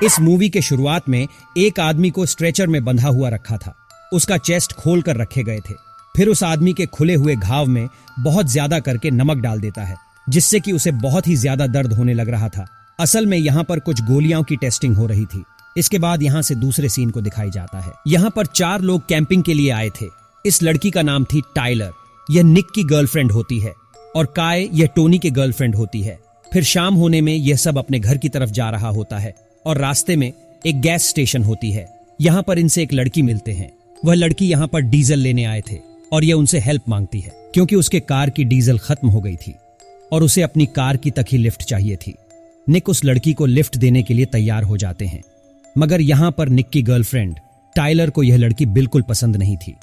इस मूवी के शुरुआत में एक आदमी को स्ट्रेचर में बंधा हुआ रखा था। उसका चेस्ट खोल कर रखे गए थे। फिर उस आदमी के खुले हुए घाव में बहुत ज्यादा करके नमक डाल देता है, जिससे कि उसे बहुत ही ज्यादा दर्द होने लग रहा था। असल में यहाँ पर कुछ गोलियों की टेस्टिंग हो रही थी। इसके बाद यहाँ से दूसरे सीन को दिखाई जाता है। यहाँ पर 4 लोग कैंपिंग के लिए आए थे। इस लड़की का नाम थी टाइलर, यह निक की गर्लफ्रेंड होती है, और काय यह टोनी की गर्लफ्रेंड होती है। फिर शाम होने में यह सब अपने घर की तरफ जा रहा होता है और रास्ते में एक गैस स्टेशन होती है। यहाँ पर इनसे एक लड़की मिलते हैं। वह लड़की यहाँ पर डीजल लेने आए थे और यह उनसे हेल्प मांगती है क्योंकि उसके कार की डीजल खत्म हो गई थी और उसे अपनी कार की तक ही लिफ्ट चाहिए थी। निक उस लड़की को लिफ्ट देने के लिए तैयार हो जाते हैं, मगर यहाँ पर निक की गर्लफ्रेंड टाइलर को यह लड़की बिल्कुल पसंद नहीं थी।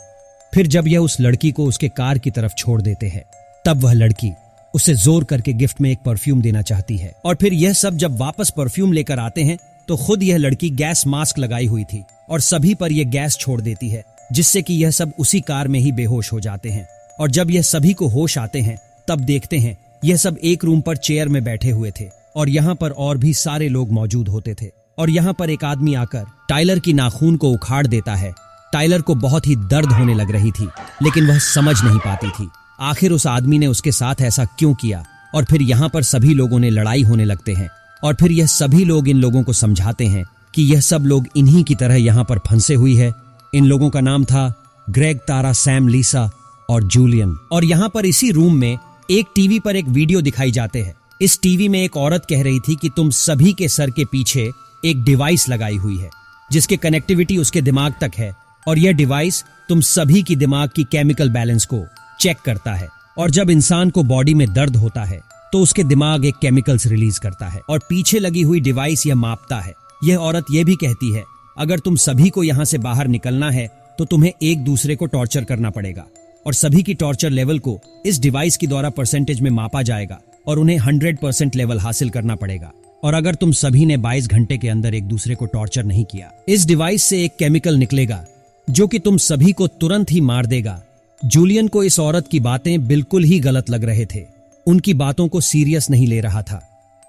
फिर जब यह उस लड़की को उसके कार की तरफ छोड़ देते हैं, तब वह लड़की उसे जोर करके गिफ्ट में एक परफ्यूम देना चाहती है। और फिर यह सब जब वापस परफ्यूम लेकर आते हैं तो खुद यह लड़की गैस मास्क लगाई हुई थी और सभी पर यह गैस छोड़ देती है, जिससे कि यह सब उसी कार में ही बेहोश हो जाते हैं। और जब यह सभी को होश आते हैं तब देखते हैं यह सब एक रूम पर चेयर में बैठे हुए थे और यहाँ पर और भी सारे लोग मौजूद होते थे। और यहाँ पर एक आदमी आकर टाइलर की नाखून को उखाड़ देता है। टाइलर को बहुत ही दर्द होने लग रही थी, लेकिन वह समझ नहीं पाती थी आखिर उस आदमी ने उसके साथ ऐसा क्यों किया। और फिर यहाँ पर सभी लोगों ने लड़ाई होने लगते हैं और फिर यह सभी लोग इन लोगों को समझाते हैं कि यह सब लोग इन्हीं की तरह यहाँ पर फंसे हुई है। इन लोगों का नाम था ग्रेग, तारा, सैम, लीसा और जूलियन। और यहाँ पर इसी रूम में एक टीवी पर एक वीडियो दिखाई जाते हैं। इस टीवी में एक औरत कह रही थी कि तुम सभी के सर के पीछे एक डिवाइस लगाई हुई है जिसके कनेक्टिविटी उसके दिमाग तक है और यह डिवाइस तुम सभी की दिमाग की केमिकल बैलेंस को चेक करता है। और जब इंसान को बॉडी में दर्द होता है तो उसके दिमाग एक केमिकल्स रिलीज करता है और पीछे लगी हुई डिवाइस यह मापता है। यह औरत यह भी कहती है अगर तुम सभी को यहाँ से बाहर निकलना है तो तुम्हें एक दूसरे को टॉर्चर करना पड़ेगा और सभी की टॉर्चर लेवल को इस डिवाइस के द्वारा परसेंटेज में मापा जाएगा और उन्हें 100% लेवल हासिल करना पड़ेगा। और अगर तुम सभी ने 22 घंटे के अंदर एक दूसरे को टॉर्चर नहीं किया, इस डिवाइस से एक केमिकल निकलेगा जो कि तुम सभी को तुरंत ही मार देगा। जूलियन को इस औरत की बातें बिल्कुल ही गलत लग रहे थे। उनकी बातों को सीरियस नहीं ले रहा था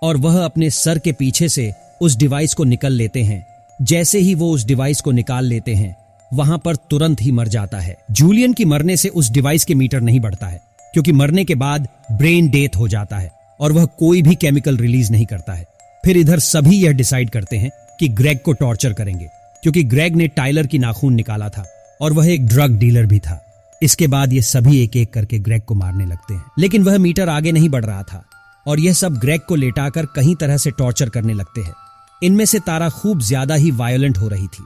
और वह अपने सर के पीछे से उस डिवाइस को निकल लेते हैं। जैसे ही वो उस डिवाइस को निकाल लेते हैं, वहां पर तुरंत ही मर जाता है। जूलियन की मरने से उस डिवाइस के मीटर नहीं बढ़ता है क्योंकि मरने के बाद ब्रेन डेथ हो जाता है और वह कोई भी केमिकल रिलीज नहीं करता है। फिर इधर सभी यह डिसाइड करते हैं कि ग्रेग को टॉर्चर करेंगे क्योंकि ग्रेग ने टाइलर की नाखून निकाला था और वह एक ड्रग डीलर भी था। इसके बाद ये सभी एक एक करके ग्रेग को मारने लगते हैं, लेकिन वह मीटर आगे नहीं बढ़ रहा था और यह सब ग्रेग को लेटाकर कहीं तरह से टॉर्चर करने लगते हैं। इनमें से तारा खूब ज्यादा ही वायलेंट हो रही थी।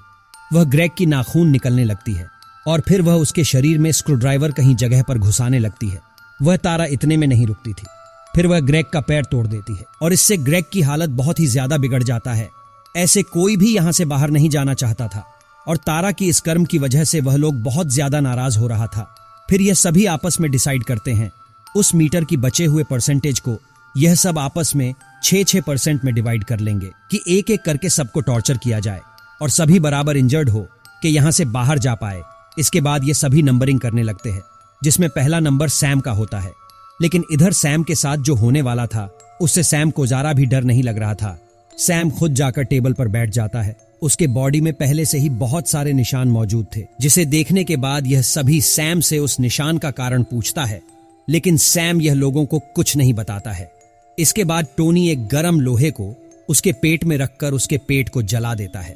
वह ग्रेग की नाखून निकलने लगती है और फिर वह उसके शरीर में स्क्रूड्राइवर कहीं जगह पर घुसाने लगती है। वह तारा इतने में नहीं रुकती थी। फिर वह ग्रेग का पैर तोड़ देती है और इससे ग्रेग की हालत बहुत ही ज्यादा बिगड़ जाता है। ऐसे कोई भी यहाँ से बाहर नहीं जाना चाहता था और तारा की इस कर्म की वजह से वह लोग बहुत ज्यादा नाराज हो रहा था। फिर यह सभी आपस में डिसाइड करते हैं उस मीटर की बचे हुए परसेंटेज को यह सब आपस में 6-6% में डिवाइड कर लेंगे कि एक एक करके सबको टॉर्चर किया जाए और सभी बराबर इंजर्ड हो कि यहाँ से बाहर जा पाए। इसके बाद ये सभी नंबरिंग करने लगते हैं, जिसमें पहला नंबर सैम का होता है। लेकिन इधर सैम के साथ जो होने वाला था उससे सैम को जरा भी डर नहीं लग रहा था। सैम खुद जाकर टेबल पर बैठ जाता है। उसके बॉडी में पहले से ही बहुत सारे निशान मौजूद थे, जिसे देखने के बाद यह सभी सैम से उस निशान का कारण पूछता है, लेकिन सैम यह लोगों को कुछ नहीं बताता है। इसके बाद टोनी एक गरम लोहे को उसके पेट में रखकर उसके पेट को जला देता है,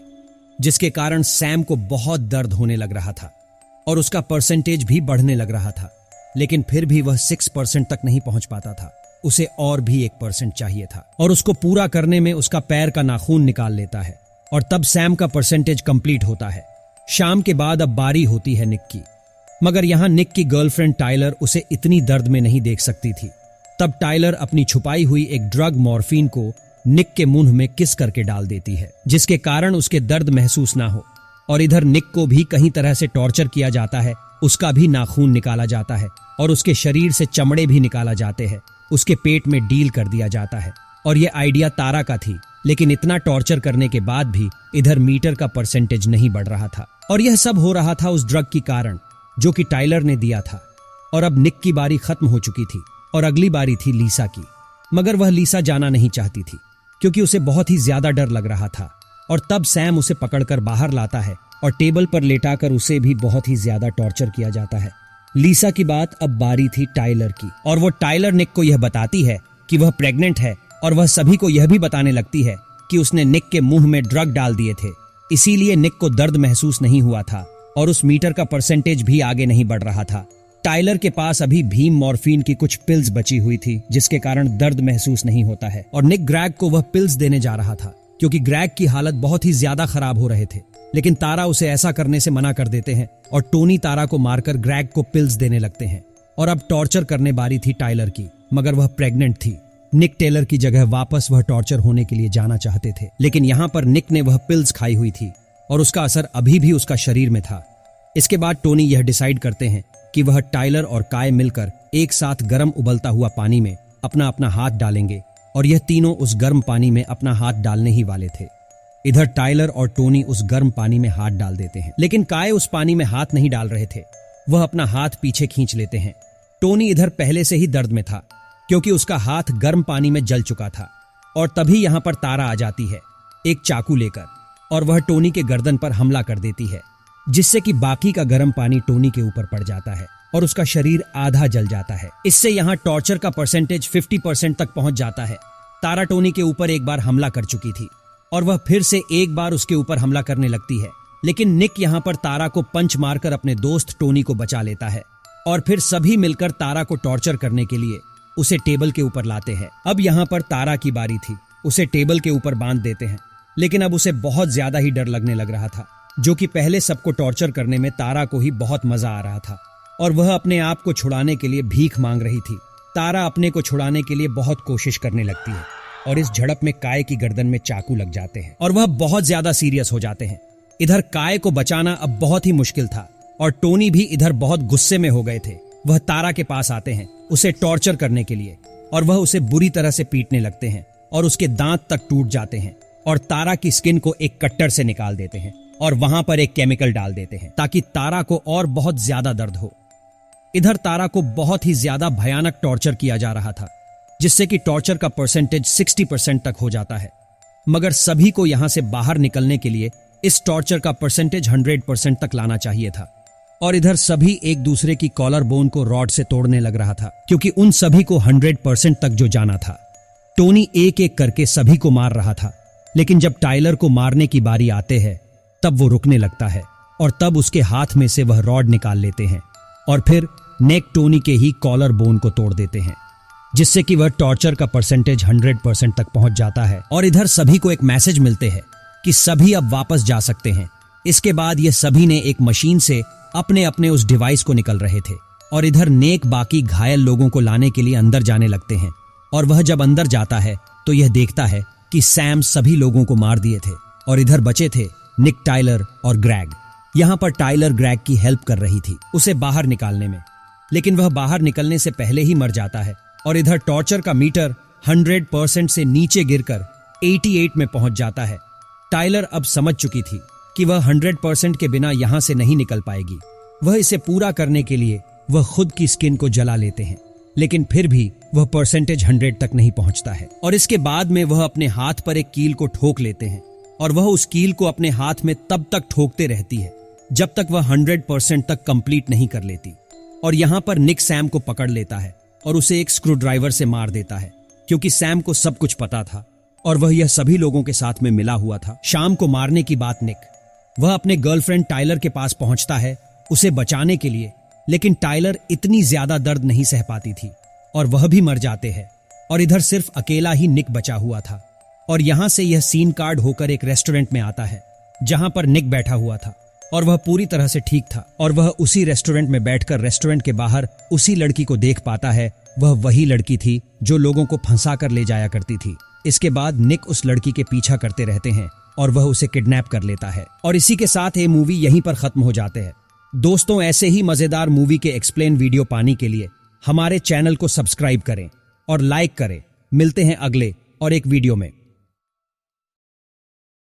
जिसके कारण सैम को बहुत दर्द होने लग रहा था और उसका परसेंटेज भी बढ़ने लग रहा था। लेकिन फिर भी वह 6% तक नहीं पहुंच पाता था। उसे और भी 1% चाहिए था और उसको पूरा करने में उसका पैर का नाखून निकाल लेता है और तब सैम का परसेंटेज कंप्लीट होता है। शाम के बाद अब बारी होती है निक की, मगर यहां निक की गर्लफ्रेंड टाइलर उसे इतनी दर्द में नहीं देख सकती थी। तब टाइलर अपनी छुपाई हुई एक ड्रग मॉर्फिन को निक के मुंह में किस करके डाल देती है, जिसके कारण उसके दर्द महसूस ना हो। और इधर निक को भी कहीं तरह से टॉर्चर किया जाता है। उसका भी नाखून निकाला जाता है और उसके शरीर से चमड़े भी निकाला जाते हैं। उसके पेट में डील कर दिया जाता है और यह आइडिया तारा का थी, लेकिन इतना टॉर्चर करने के बाद भी इधर मीटर का परसेंटेज नहीं बढ़ रहा था। और यह सब हो रहा था उस ड्रग के कारण जो कि टाइलर ने दिया था। और अब निक की बारी खत्म हो चुकी थी और अगली बारी थी लीसा की, मगर वह लीसा जाना नहीं चाहती थी क्योंकि उसे बहुत ही ज्यादा डर लग रहा था। और तब सैम उसे पकड़कर बाहर लाता है और टेबल पर लेटाकर उसे भी बहुत ही ज्यादा टॉर्चर किया जाता है। लीसा की बात अब बारी थी टाइलर की, और वो टाइलर निक को यह बताती है कि वह प्रेग्नेंट है, और वह सभी को यह भी बताने लगती है कि उसने निक के मुंह में ड्रग डाल दिए थे, इसीलिए निक को दर्द महसूस नहीं हुआ था और उस मीटर का परसेंटेज भी आगे नहीं बढ़ रहा था। टाइलर के पास अभी भीम मॉर्फिन की कुछ पिल्स बची हुई थी जिसके कारण दर्द महसूस नहीं होता है, और निक ग्रैग को वह पिल्स देने जा रहा था क्योंकि ग्रैग की हालत बहुत ही ज्यादा खराब हो रहे थे। लेकिन तारा उसे ऐसा करने से मना कर देते हैं और टोनी तारा को मारकर ग्रैग को पिल्स देने लगते हैं। और अब टॉर्चर करने बारी थी टाइलर की, मगर वह प्रेग्नेंट थी। निक टेलर की जगह वापस वह टॉर्चर होने के लिए जाना चाहते थे, लेकिन यहाँ पर निक ने वह पिल्स खाई हुई थी और उसका असर अभी भी उसका शरीर में था। इसके बाद टोनी यह डिसाइड करते हैं कि वह टाइलर और काय मिलकर एक साथ गर्म उबलता हुआ पानी में अपना अपना हाथ डालेंगे, और यह तीनों उस गर्म पानी में अपना हाथ डालने ही वाले थे। इधर टाइलर और टोनी उस गर्म पानी में हाथ डाल देते हैं, लेकिन काय उस पानी में हाथ नहीं डाल रहे थे, वह अपना हाथ पीछे खींच लेते हैं। टोनी इधर पहले से ही दर्द में था क्योंकि उसका हाथ गर्म पानी में जल चुका था, और तभी यहाँ पर तारा आ जाती है एक चाकू लेकर, और वह टोनी के गर्दन पर हमला कर देती है, जिससे कि बाकी का गर्म पानी टोनी के ऊपर पड़ जाता है और उसका शरीर आधा जल जाता है। इससे यहाँ टॉर्चर का परसेंटेज 50% तक पहुंच जाता है। तारा टोनी के ऊपर एक बार हमला कर चुकी थी और वह फिर से एक बार उसके ऊपर हमला करने लगती है, लेकिन निक यहाँ पर तारा को पंच मारकर अपने दोस्त टोनी को बचा लेता है, और फिर सभी मिलकर तारा को टॉर्चर करने के लिए उसे टेबल के ऊपर लाते हैं। अब यहाँ पर तारा की बारी थी, उसे टेबल के ऊपर बांध देते हैं, लेकिन अब उसे बहुत ज्यादा ही डर लगने लग रहा था, जो कि पहले सबको टॉर्चर करने में तारा को ही बहुत मजा आ रहा था, और वह अपने आप को छुड़ाने के लिए भीख मांग रही थी। तारा अपने को छुड़ाने के लिए बहुत कोशिश करने लगती है, और इस झड़प में काय की गर्दन में चाकू लग जाते हैं और वह बहुत ज्यादा सीरियस हो जाते हैं। इधर काय को बचाना अब बहुत ही मुश्किल था, और टोनी भी इधर बहुत गुस्से में हो गए थे। वह तारा के पास आते हैं उसे टॉर्चर करने के लिए, और वह उसे बुरी तरह से पीटने लगते हैं और उसके दांत तक टूट जाते हैं, और तारा की स्किन को एक कट्टर से निकाल देते हैं और वहां पर एक केमिकल डाल देते हैं ताकि तारा को और बहुत ज्यादा दर्द हो। इधर तारा को बहुत ही ज्यादा भयानक टॉर्चर किया जा रहा था, जिससे कि टॉर्चर का परसेंटेज 60% तक हो जाता है, मगर सभी को यहां से बाहर निकलने के लिए इस टॉर्चर का परसेंटेज 100% तक लाना चाहिए था। और इधर सभी एक दूसरे की कॉलर बोन को रॉड से तोड़ने लग रहा था, क्योंकि उन सभी को 100% तक जो जाना था। टोनी एक एक करके सभी को मार रहा था, लेकिन जब टाइलर को मारने की बारी आते है तब वो रुकने लगता है, और तब उसके हाथ में से वह रॉड निकाल लेते हैं और फिर नेक टोनी के ही कॉलर बोन को तोड़ देते हैं, जिससे कि वह टॉर्चर का परसेंटेज 100% तक पहुंच जाता है। और इधर सभी को एक मैसेज मिलते हैं कि सभी अब वापस जा सकते हैं। इसके बाद ये सभी ने एक मशीन से अपने अपने उस डिवाइस को निकल रहे थे, और इधर नेक बाकी घायल लोगों को लाने के लिए अंदर जाने लगते हैं, और वह जब अंदर जाता है तो यह देखता है कि सैम सभी लोगों को मार दिए थे, और इधर बचे थे निक, टाइलर और ग्रैग। यहाँ पर टाइलर ग्रैग की हेल्प कर रही थी उसे बाहर निकालने में, लेकिन वह बाहर निकलने से पहले ही मर जाता है, और इधर टॉर्चर का मीटर 100% से नीचे गिरकर 88 में पहुंच जाता है। टाइलर अब समझ चुकी थी कि वह 100% के बिना यहां से नहीं निकल पाएगी। वह इसे पूरा करने के लिए वह खुद की स्किन को जला लेते हैं, लेकिन फिर भी वह परसेंटेज 100 तक नहीं पहुंचता है। और इसके बाद में वह अपने हाथ पर एक कील को ठोक लेते हैं, और वह उस कील को अपने हाथ में तब तक ठोकते रहती है जब तक वह 100% तक कंप्लीट नहीं कर लेती। और यहाँ पर निक सैम को पकड़ लेता है और उसे एक स्क्रू ड्राइवर से मार देता है, क्योंकि सैम को सब कुछ पता था और वह यह सभी लोगों के साथ में मिला हुआ था। शाम को मारने की बात निक, वह अपने गर्लफ्रेंड टाइलर के पास पहुंचता है उसे बचाने के लिए, लेकिन टाइलर इतनी ज्यादा दर्द नहीं सह पाती थी और वह भी मर जाते हैं। और इधर सिर्फ अकेला ही निक बचा हुआ था, और यहां से यह सीन कार्ड होकर एक रेस्टोरेंट में आता है जहां पर निक बैठा हुआ था, और वह पूरी तरह से ठीक था, और वह उसी रेस्टोरेंट में बैठकर रेस्टोरेंट के बाहर उसी लड़की को देख पाता है। वह वही लड़की थी जो लोगों को फंसा कर ले जाया करती थी। इसके बाद निक उस लड़की के पीछा करते रहते हैं और वह उसे किडनैप कर लेता है, और इसी के साथ ये मूवी यहीं पर खत्म हो जाते हैं। दोस्तों, ऐसे ही मजेदार मूवी के एक्सप्लेन वीडियो पाने के लिए हमारे चैनल को सब्सक्राइब करें और लाइक करें। मिलते हैं अगले और एक वीडियो में।